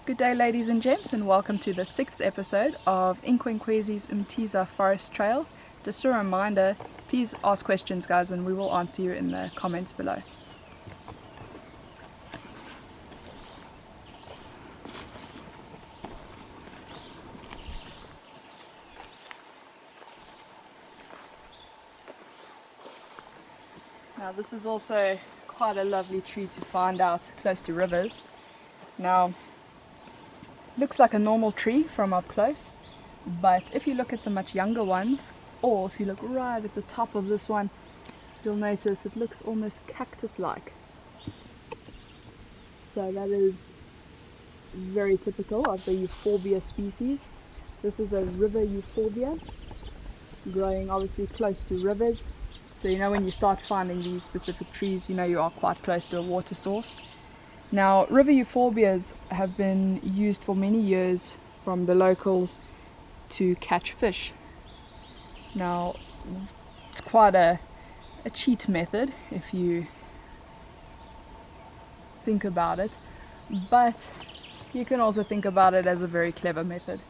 Good day, ladies and gents, and welcome to the 6th episode of Inkwekwezi's Umtiza Forest Trail. Just a reminder, please ask questions, guys, and we will answer you in the comments below. Now, this is also quite a lovely tree to find out close to rivers. Now, looks like a normal tree from up close, but if you look at the much younger ones, or if you look right at the top of this one, you'll notice it looks almost cactus-like. So that is very typical of the euphorbia species. This is a river euphorbia, growing obviously close to rivers. So you know when you start finding these specific trees, you know you are quite close to a water source. Now, river euphorbias have been used for many years from the locals to catch fish. Now, it's quite a cheat method if you think about it, but you can also think about it as a very clever method,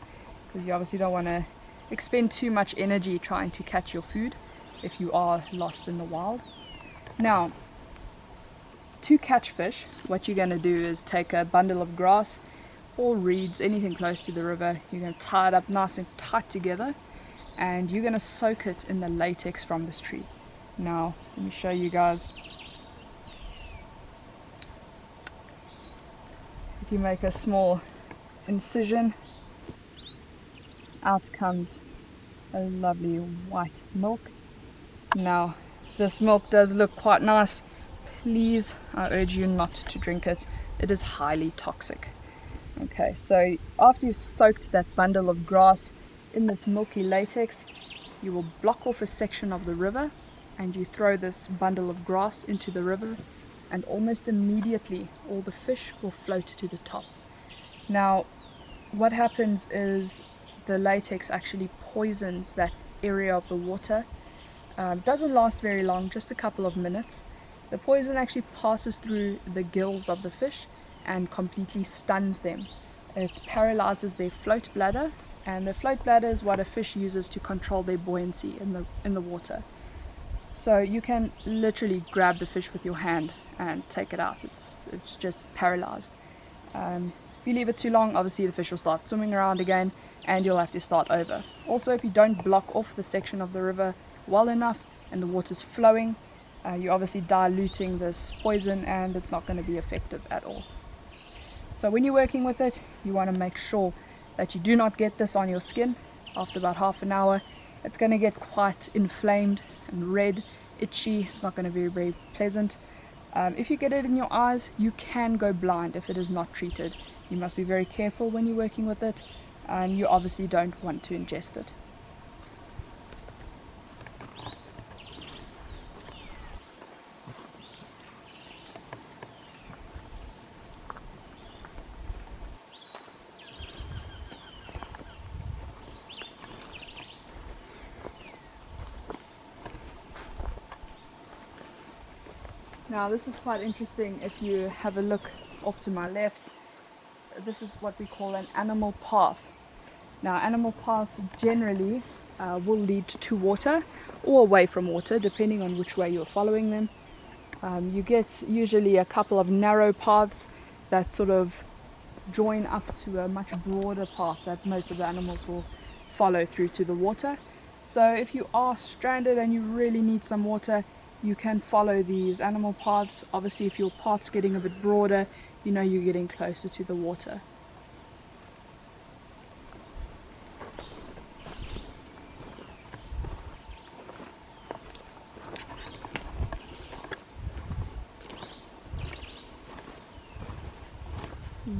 because you obviously don't want to expend too much energy trying to catch your food if you are lost in the wild. Now, to catch fish, what you're going to do is take a bundle of grass or reeds, anything close to the river. You're going to tie it up nice and tight together, and you're going to soak it in the latex from this tree. Now, let me show you guys. If you make a small incision, out comes a lovely white milk. Now, this milk does look quite nice. Please, I urge you not to drink it. It is highly toxic. Okay, so after you've soaked that bundle of grass in this milky latex, you will block off a section of the river, and you throw this bundle of grass into the river, and almost immediately all the fish will float to the top. Now, what happens is the latex actually poisons that area of the water. Doesn't last very long, just a couple of minutes. The poison actually passes through the gills of the fish and completely stuns them. It paralyzes their float bladder, and the float bladder is what a fish uses to control their buoyancy in the water. So you can literally grab the fish with your hand and take it out. It's just paralyzed. If you leave it too long, obviously the fish will start swimming around again, and you'll have to start over. Also, if you don't block off the section of the river well enough and the water's flowing, you're obviously diluting this poison, and it's not going to be effective at all. So when you're working with it, you want to make sure that you do not get this on your skin. After about half an hour, it's going to get quite inflamed and red, itchy. It's not going to be very pleasant. If you get it in your eyes, you can go blind if it is not treated. You must be very careful when you're working with it, and you obviously don't want to ingest it. Now, this is quite interesting. If you have a look off to my left, this is what we call an animal path. Now, animal paths generally will lead to water or away from water, depending on which way you're following them. You get usually a couple of narrow paths that sort of join up to a much broader path that most of the animals will follow through to the water. So if you are stranded and you really need some water, you can follow these animal paths. Obviously, if your path's getting a bit broader, you know you're getting closer to the water.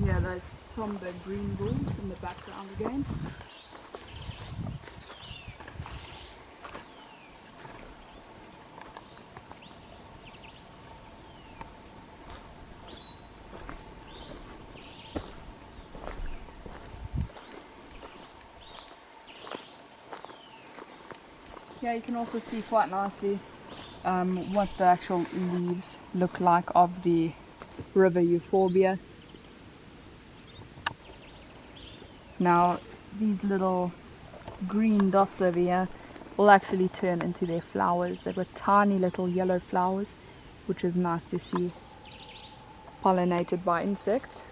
Yeah, those somber green bulls in the background again. Yeah, you can also see quite nicely what the actual leaves look like of the river euphorbia. Now these little green dots over here will actually turn into their flowers. They've got tiny little yellow flowers, which is nice to see, pollinated by insects.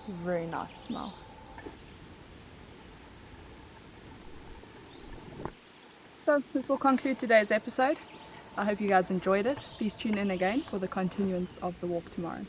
Very nice smell. So this will conclude today's episode. I hope you guys enjoyed it. Please tune in again for the continuance of the walk tomorrow.